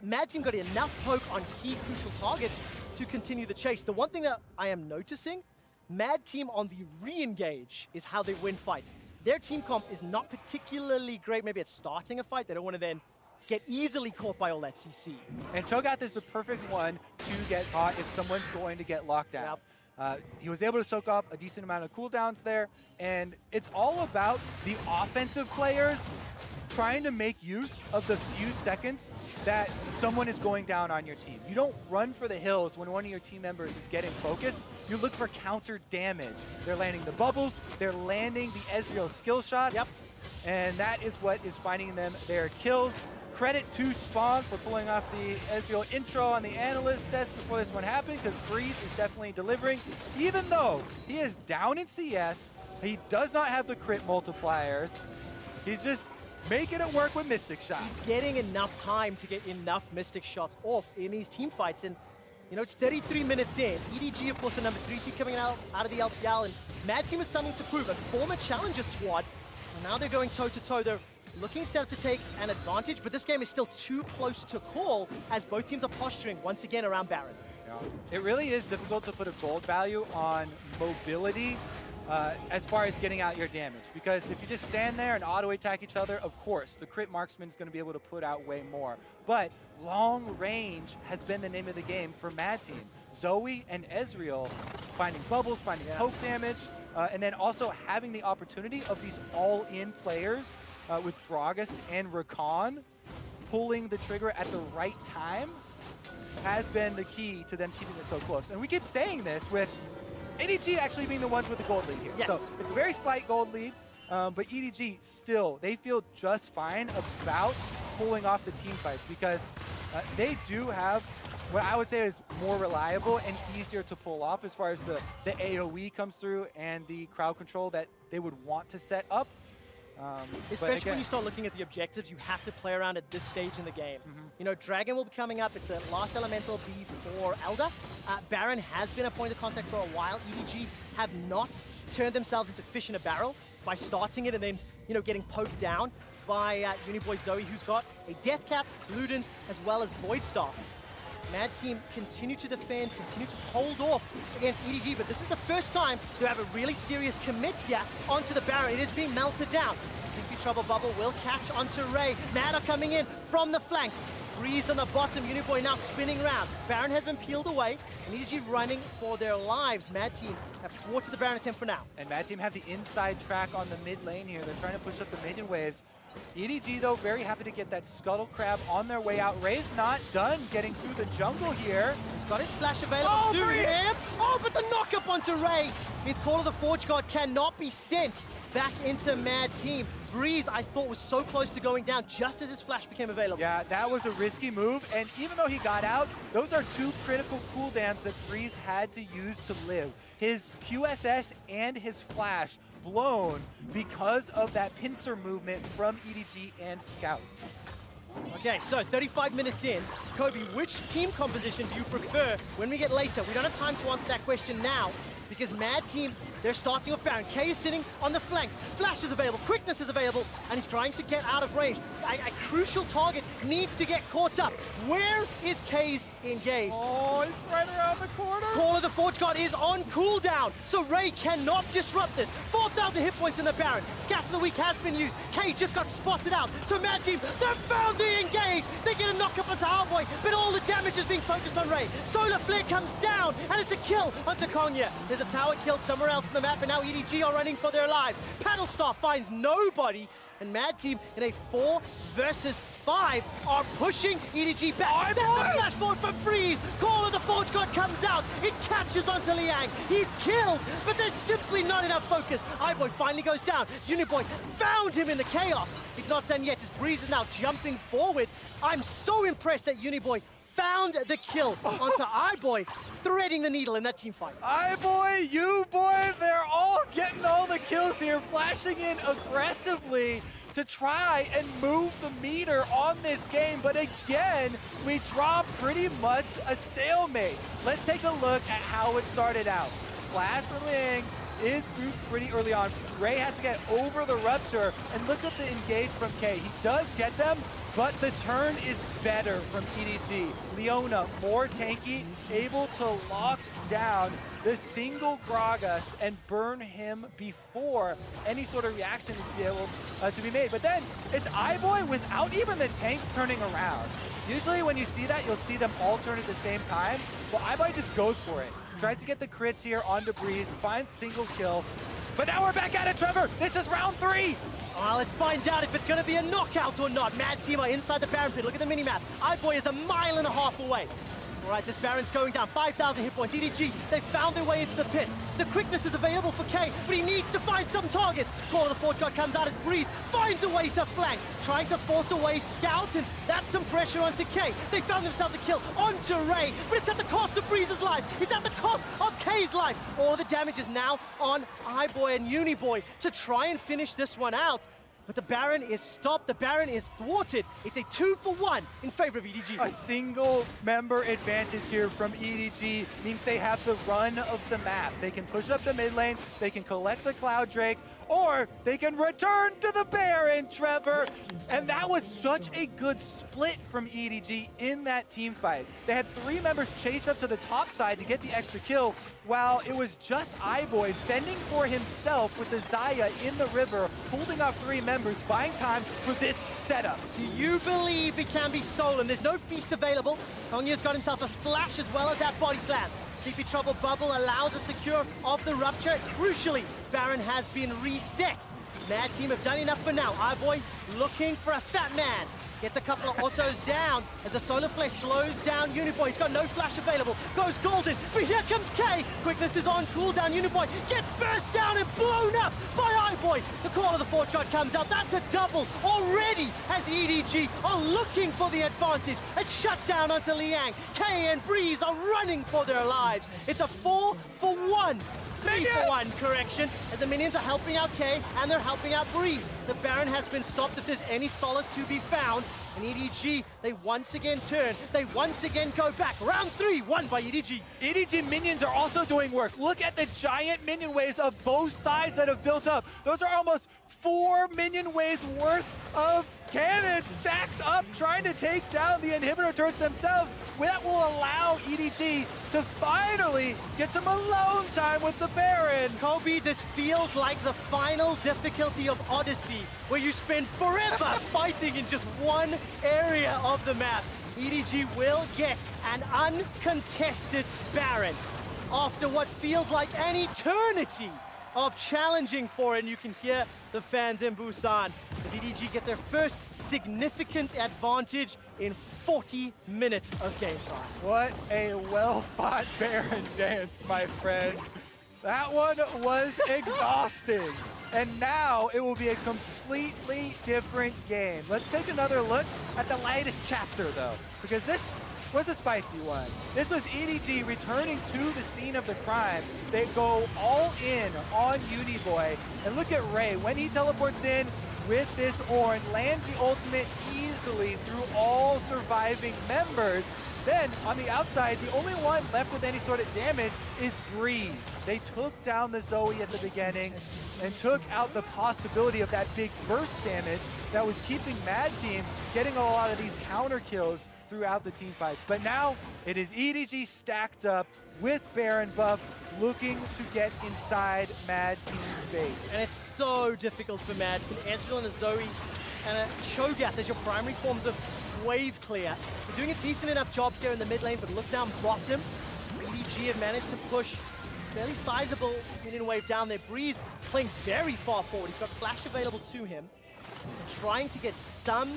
Mad Team got enough poke on key crucial targets to continue the chase. The one thing that I am noticing, Mad Team on the re-engage is how they win fights. Their team comp is not particularly great, maybe at starting a fight. They don't want to then get easily caught by all that CC. And Cho'Gath is the perfect one to get caught if someone's going to get locked down. Yep. He was able to soak up a decent amount of cooldowns there, and it's all about the offensive players trying to make use of the few seconds that someone is going down on your team. You don't run for the hills when one of your team members is getting focused. You look for counter damage. They're landing the bubbles, they're landing the Ezreal skill shot, and that is what is finding them their kills. Credit to Spawn for pulling off the Ezreal intro on the analyst test before this one happened, because Breeze is definitely delivering. Even though he is down in CS, he does not have the crit multipliers. He's just making it work with Mystic shots. He's getting enough time to get enough Mystic shots off in these team fights. And, you know, it's 33 minutes in. EDG, of course, the number 3 seed coming out of the LPL. And Mad Team has something to prove. A former challenger squad. And now they're going toe-to-toe. They're looking set up to take an advantage, but this game is still too close to call as both teams are posturing once again around Baron. It really is difficult to put a gold value on mobility as far as getting out your damage. Because if you just stand there and auto-attack each other, of course, the crit marksman is going to be able to put out way more. But long range has been the name of the game for Mad Team. Zoe and Ezreal finding bubbles, finding poke damage, and then also having the opportunity of these all-in players with Gragas and Rakan pulling the trigger at the right time has been the key to them keeping it so close. And we keep saying this with EDG actually being the ones with the gold lead here. Yes. So it's a very slight gold lead, but EDG still, they feel just fine about pulling off the team fights because they do have what I would say is more reliable and easier to pull off as far as the AoE comes through and the crowd control that they would want to set up. Especially when you start looking at the objectives, you have to play around at this stage in the game. You know, Dragon will be coming up. It's the last elemental before Elder. Baron has been a point of contact for a while. EDG have not turned themselves into fish in a barrel by starting it and then, you know, getting poked down by Uniboy Zoe, who's got a Death Cap, Ludens, as well as Void Staff. Mad Team continue to defend, continue to hold off against EDG, but this is the first time to have a really serious commit here onto the Baron. It is being melted down. Sleepy Trouble Bubble will catch onto Ray. Mad are coming in from the flanks. Breeze on the bottom, Uniboy now spinning around. Baron has been peeled away, and EDG running for their lives. Mad Team have thwarted the Baron attempt for now. And Mad Team have the inside track on the mid lane here. They're trying to push up the minion waves. EDG, though, very happy to get that Scuttle Crab on their way out. Ray's not done getting through the jungle here. He's got his flash available to him. Oh, but the knock-up onto Ray. His Call of the Forge God cannot be sent back into Mad Team. Breeze, I thought, was so close to going down just as his flash became available. Yeah, that was a risky move, and even though he got out, those are two critical cooldowns that Breeze had to use to live. His QSS and his flash blown because of that pincer movement from EDG and Scout. Okay, so 35 minutes in. Kobe, which team composition do you prefer when we get later? We don't have time to answer that question now because Mad Team, they're starting with Baron. K is sitting on the flanks. Flash is available, quickness is available, and he's trying to get out of range. A crucial target needs to get caught up. Where is K's engaged? Oh, it's right around the corner. Call of the Forge God is on cooldown, so Ray cannot disrupt this. 4,000 hit points in the Baron. Scatter the Weak has been used. K just got spotted out. So Mad Team, they're found the engage. They get a knock up onto Hardboy, but all the damage is being focused on Ray. Solar Flare comes down, and it's a kill onto Konya. There's a tower killed somewhere else on the map, and now EDG are running for their lives. Paddlestar finds nobody, and Mad Team in a 4 versus 5 are pushing EDG back. There's the flash forward from Freeze. Call of the Forge God comes out. It catches onto Liang. He's killed, but there's simply not enough focus. Eyeboy finally goes down. Uniboy found him in the chaos. He's not done yet as Breeze is now jumping forward. I'm so impressed that Uniboy found the kill onto Eyeboy, threading the needle in that team fight. Eyeboy, U-Boy, they're all getting all the kills here, flashing in aggressively to try and move the meter on this game. But again, we draw pretty much a stalemate. Let's take a look at how it started out. Flash from Ling is boosted pretty early on. Ray has to get over the rupture, and look at the engage from K. He does get them, but the turn is better from EDG. Leona, more tanky, able to lock down the single Gragas and burn him before any sort of reaction is be able to be made. But then it's Eyeboy without even the tanks turning around. Usually when you see that, you'll see them all turn at the same time. Well, Eyeboy just goes for it. Tries to get the crits here onto Breeze, finds single kill. But now we're back at it, Trevor. This is round 3. Let's find out if it's going to be a knockout or not. Mad Team are inside the Baron pit. Look at the minimap. Eyeboy is 1.5 miles away. All right, this Baron's going down. 5,000 hit points. EDG, they found their way into the pit. The quickness is available for K, but he needs to find some targets. Call of the Forge God comes out as Breeze finds a way to flank, trying to force away Scout, and that's some pressure onto K. They found themselves a kill onto Ray, but it's at the cost of Breeze's life. It's at the cost of K's life. All of the damage is now on Eyeboy and Uniboy to try and finish this one out. But the Baron is stopped, the Baron is thwarted. It's a 2-for-1 in favor of EDG. A single member advantage here from EDG means they have the run of the map. They can push up the mid lane, they can collect the Cloud Drake. or they can return to the Baron, Trevor. And that was such a good split from EDG in that team fight. They had 3 members chase up to the top side to get the extra kill, while it was just iBoy fending for himself with the Xayah in the river, holding off 3 members, buying time for this setup. Do you believe it can be stolen? There's no feast available. Konya's got himself a flash as well as that body slam. Sleepy Trouble Bubble allows a secure of the rupture. Crucially, Baron has been reset. Mad Team have done enough for now. iBoy looking for a fat man. Gets a couple of autos down as the Solar Flare slows down Uniboy. He's got no flash available. Goes golden, but here comes K. Quickness is on cooldown. Uniboy gets burst down and blown up by iBoy. The call of the Forge God comes out. That's a double already as EDG are looking for the advantage. A shutdown onto Liang. K and Breeze are running for their lives. It's a 4-for-1. 3-for-1 correction, as the minions are helping out K and they're helping out Breeze. The Baron has been stopped if there's any solace to be found. And EDG, they once again turn. They once again go back. Round 3, won by EDG. EDG minions are also doing work. Look at the giant minion waves of both sides that have built up. Those are almost 4 minion waves worth of cannons stacked up, trying to take down the inhibitor turrets themselves. That will allow EDG to finally get some alone time with the Baron. Kobe, this feels like the final difficulty of Odyssey, where you spend forever fighting in just one area of the map. EDG will get an uncontested Baron after what feels like an eternity of challenging for it. And you can hear the fans in Busan as EDG get their first significant advantage in 40 minutes of game time. What a well-fought Baron dance, my friend. That one was exhausting. And now it will be a completely different game. Let's take another look at the latest chapter, though, because this was a spicy one. This was EDG returning to the scene of the crime. They go all in on Uniboy. And look at Ray. When he teleports in with this Ornn, lands the ultimate easily through all surviving members. Then, on the outside, the only one left with any sort of damage is Breeze. They took down the Zoe at the beginning and took out the possibility of that big burst damage that was keeping Mad Team getting a lot of these counter kills throughout the team fights. But now it is EDG stacked up with Baron buff, looking to get inside Mad Team's base. And it's so difficult for Mad. Angel and a Zoe and a Cho'Gath as your primary forms of wave clear. They're doing a decent enough job here in the mid lane, but look down bottom. EDG have managed to push fairly sizable minion wave down there. Breeze playing very far forward. He's got flash available to him. And trying to get some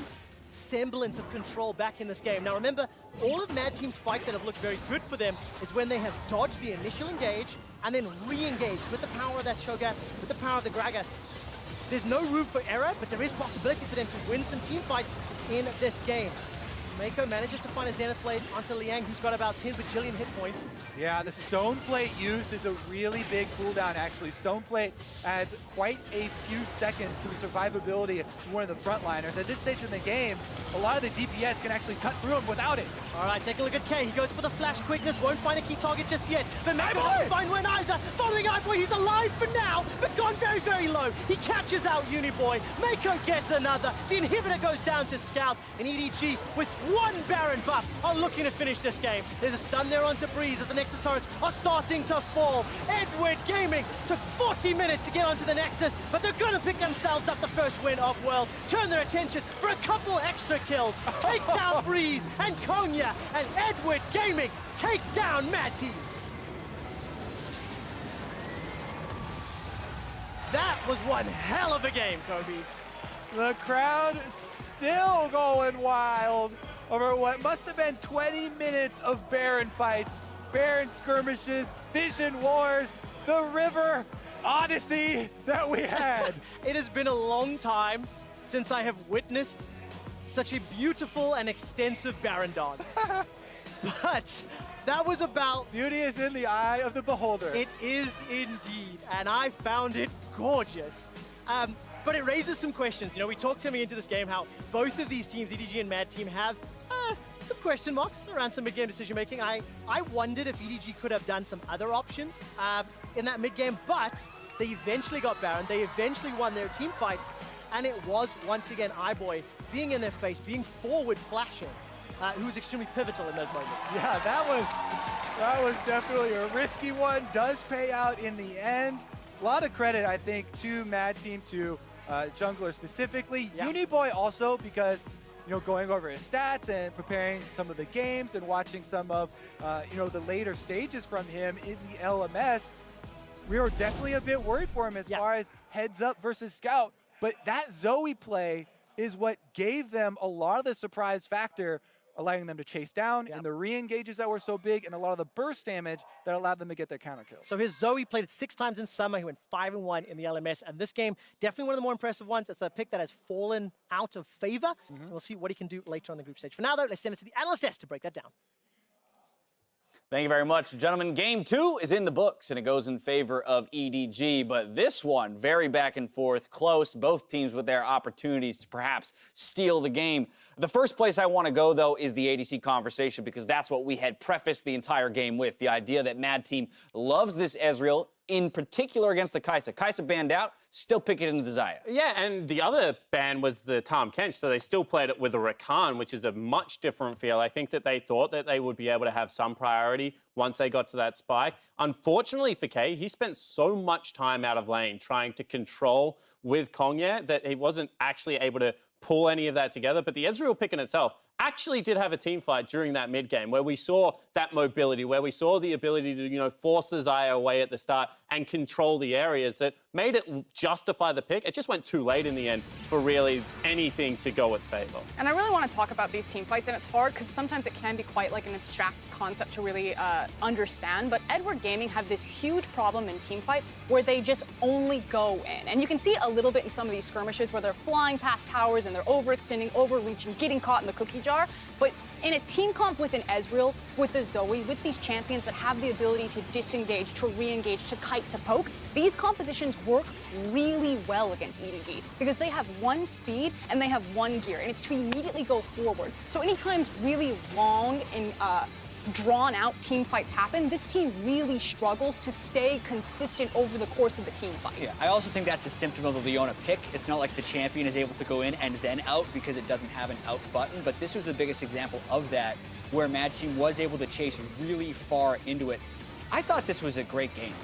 semblance of control back in this game. Now remember, all of Mad Team's fights that have looked very good for them is when they have dodged the initial engage and then re-engaged with the power of that Cho'Gath, with the power of the Gragas. There's no room for error, but there is possibility for them to win some team fights in this game. Mako manages to find a Zenith Blade onto Liang, who's got about 10 bajillion hit points. Yeah, the Stone Plate used is a really big cooldown, actually. Stone Plate adds quite a few seconds to the survivability of one of the frontliners. At this stage in the game, a lot of the DPS can actually cut through him without it. All right, take a look at K. He goes for the flash quickness, won't find a key target just yet. But Mako doesn't find one either. Following iBoy, he's alive for now, but gone very, very low. He catches out Uniboy. Mako gets another. The inhibitor goes down to Scout, and EDG with one Baron buff are looking to finish this game. There's a stun there onto Breeze as the Nexus turrets are starting to fall. Edward Gaming took 40 minutes to get onto the Nexus, but they're gonna pick themselves up the first win of Worlds. Turn their attention for a couple extra kills. Take down Breeze and Konya, and Edward Gaming take down Mad Team. That was one hell of a game, Kobe. The crowd still going wild over what must have been 20 minutes of Baron fights, Baron skirmishes, Vision Wars, the River Odyssey that we had. It has been a long time since I have witnessed such a beautiful and extensive Baron dance. But that was about... Beauty is in the eye of the beholder. It is indeed, and I found it gorgeous. But it raises some questions. You know, we talked coming into this game how both of these teams, EDG and Mad Team, have some question marks around some mid-game decision-making. I wondered if EDG could have done some other options in that mid-game, but they eventually got Baron. They eventually won their team fights, and it was, once again, iBoy being in their face, being forward flashing, who was extremely pivotal in those moments. Yeah, that was definitely a risky one. Does pay out in the end. A lot of credit, I think, to Mad Team, to Jungler specifically. Yeah. Uniboy also, because going over his stats and preparing some of the games and watching some of the later stages from him in the LMS, we were definitely a bit worried for him as far as heads up versus scout. But that Zoe play is what gave them a lot of the surprise factor, allowing them to chase down and the re-engages that were so big and a lot of the burst damage that allowed them to get their counter kill. So his Zoe played it 6 times in summer. He went 5-1 in the LMS, and this game, definitely one of the more impressive ones. It's a pick that has fallen out of favor. So we'll see what he can do later on the group stage. For now, though, let's send it to the analyst desk to break that down. Thank you very much, gentlemen. Game 2 is in the books, and it goes in favor of EDG. But this one, very back and forth, close. Both teams with their opportunities to perhaps steal the game. The first place I want to go, though, is the ADC conversation, because that's what we had prefaced the entire game with. The idea that Mad Team loves this Ezreal, in particular against the Kai'Sa. Kai'Sa banned out, still pick it into the Xayah. Yeah, and the other ban was the Tahm Kench, so they still played it with a Rakan, which is a much different feel. I think that they thought that they would be able to have some priority once they got to that spike. Unfortunately for Kay, he spent so much time out of lane trying to control with Kongye that he wasn't actually able to pull any of that together. But the Ezreal pick in itself actually did have a team fight during that mid game where we saw that mobility, where we saw the ability to, force the Xayah away at the start and control the areas that made it justify the pick. It just went too late in the end for really anything to go its favor. And I really want to talk about these team fights, and it's hard because sometimes it can be quite like an abstract concept to really understand, but Edward Gaming have this huge problem in team fights where they just only go in. And you can see it a little bit in some of these skirmishes where they're flying past towers and they're overextending, overreaching, getting caught in the cookie jar. But in a team comp with an Ezreal, with a Zoe, with these champions that have the ability to disengage, to re-engage, to kite, to poke, these compositions work really well against EDG because they have one speed and they have one gear, and it's to immediately go forward. So anytime really long and drawn out team fights happen, this team really struggles to stay consistent over the course of the team fight. Yeah, I also think that's a symptom of the Leona pick. It's not like the champion is able to go in and then out because it doesn't have an out button, but this was the biggest example of that, where Mad Team was able to chase really far into it. I thought this was a great game.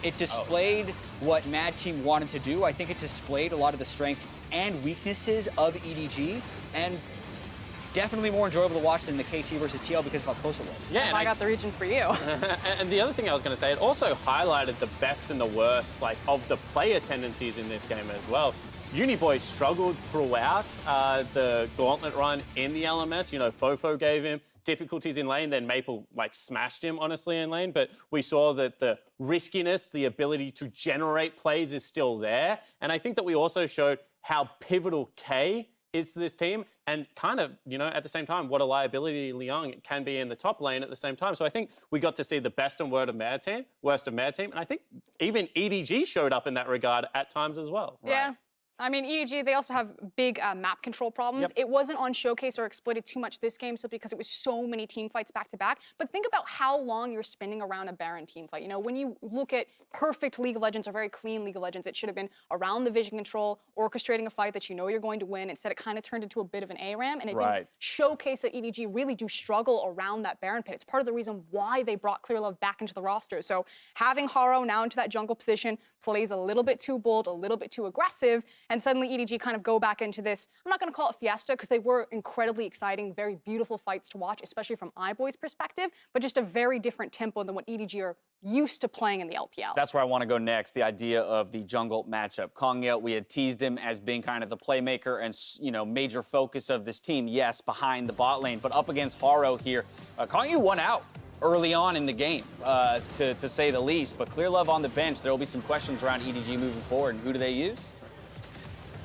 It displayed what Mad Team wanted to do. I think it displayed a lot of the strengths and weaknesses of EDG, and definitely more enjoyable to watch than the KT versus TL because of how close it was. Yeah, and I got the region for you. And the other thing I was going to say, it also highlighted the best and the worst of the player tendencies in this game as well. Uniboy struggled throughout the gauntlet run in the LMS. Fofo gave him difficulties in lane, then Maple smashed him honestly in lane, but we saw that the riskiness, the ability to generate plays is still there. And I think that we also showed how pivotal K is to this team, and kind of, at the same time, what a liability Liang can be in the top lane at the same time. So I think we got to see the best and worst of Mad Team, and I think even EDG showed up in that regard at times as well. Yeah. Right. I mean, EDG, they also have big map control problems. Yep. It wasn't on Showcase or exploited too much this game simply because it was so many team fights back to back. But think about how long you're spending around a Baron team fight. When you look at perfect League of Legends or very clean League of Legends, it should have been around the vision control, orchestrating a fight that you're going to win. Instead, it kind of turned into a bit of an ARAM, and it didn't showcase that EDG really do struggle around that Baron pit. It's part of the reason why they brought Clearlove back into the roster. So having Haro now into that jungle position plays a little bit too bold, a little bit too aggressive, and suddenly EDG kind of go back into this, I'm not going to call it fiesta because they were incredibly exciting, very beautiful fights to watch, especially from iBoy's perspective, but just a very different tempo than what EDG are used to playing in the LPL. That's where I want to go next, the idea of the jungle matchup. Kongye, we had teased him as being kind of the playmaker and, major focus of this team, yes, behind the bot lane, but up against Haro here, Kongye won out early on in the game, to say the least. But Clearlove on the bench, there will be some questions around EDG moving forward. And who do they use?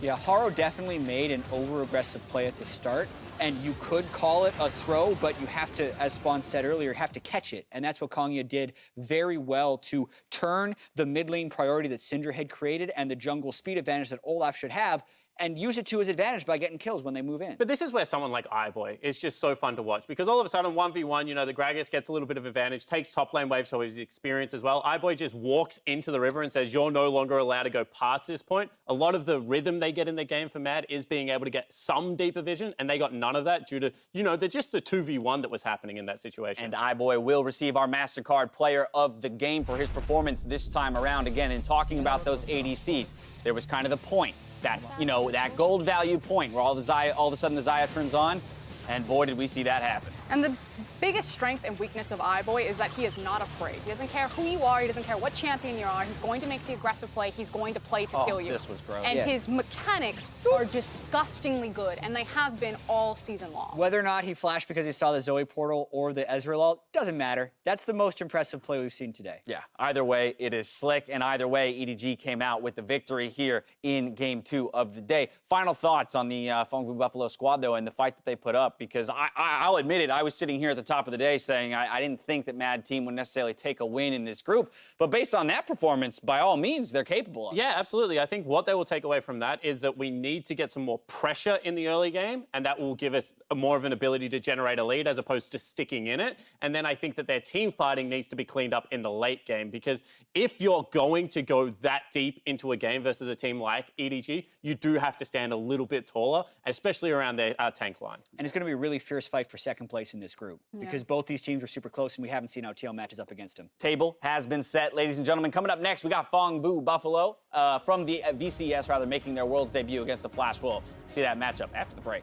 Yeah, Haro definitely made an over-aggressive play at the start, and you could call it a throw, but you have to, as Spawn said earlier, have to catch it. And that's what Kongye did very well to turn the mid lane priority that Syndra had created and the jungle speed advantage that Olaf should have and use it to his advantage by getting kills when they move in. But this is where someone like iBoy is just so fun to watch, because all of a sudden 1v1, you know, the Gragas gets a little bit of advantage, takes top lane wave, so his experience as well. iBoy just walks into the river and says, you're no longer allowed to go past this point. A lot of the rhythm they get in the game for Mad is being able to get some deeper vision, and they got none of that due to, you know, they're just the 2v1 that was happening in that situation. And iBoy will receive our MasterCard Player of the Game for his performance this time around. Again, in talking about those ADCs, there was kind of the point. That, you know, that gold value point where all of a sudden the Xayah turns on, and boy, did we see that happen. And the biggest strength and weakness of iBoy is that he is not afraid. He doesn't care who you are, he doesn't care what champion you are, he's going to make the aggressive play, he's going to play to kill you. This was gross. And his mechanics are disgustingly good, and they have been all season long. Whether or not he flashed because he saw the Zoe portal or the Ezreal ult, doesn't matter. That's the most impressive play we've seen today. Yeah, either way, it is slick, and either way, EDG came out with the victory here in Game 2 of the day. Final thoughts on the Fong Buffalo squad, though, and the fight that they put up, because I'll admit it, I was sitting here at the top of the day saying I didn't think that Mad Team would necessarily take a win in this group, but based on that performance, by all means, they're capable of it. Yeah, absolutely. I think what they will take away from that is that we need to get some more pressure in the early game, and that will give us more of an ability to generate a lead as opposed to sticking in it. And then I think that their team fighting needs to be cleaned up in the late game, because if you're going to go that deep into a game versus a team like EDG, you do have to stand a little bit taller, especially around their tank line. And it's going to be a really fierce fight for second place in this group because both these teams are super close and we haven't seen how TL matches up against them. Table has been set, ladies and gentlemen. Coming up next, we got Fong Vu Buffalo from the VCS, making their World's debut against the Flash Wolves. See that matchup after the break.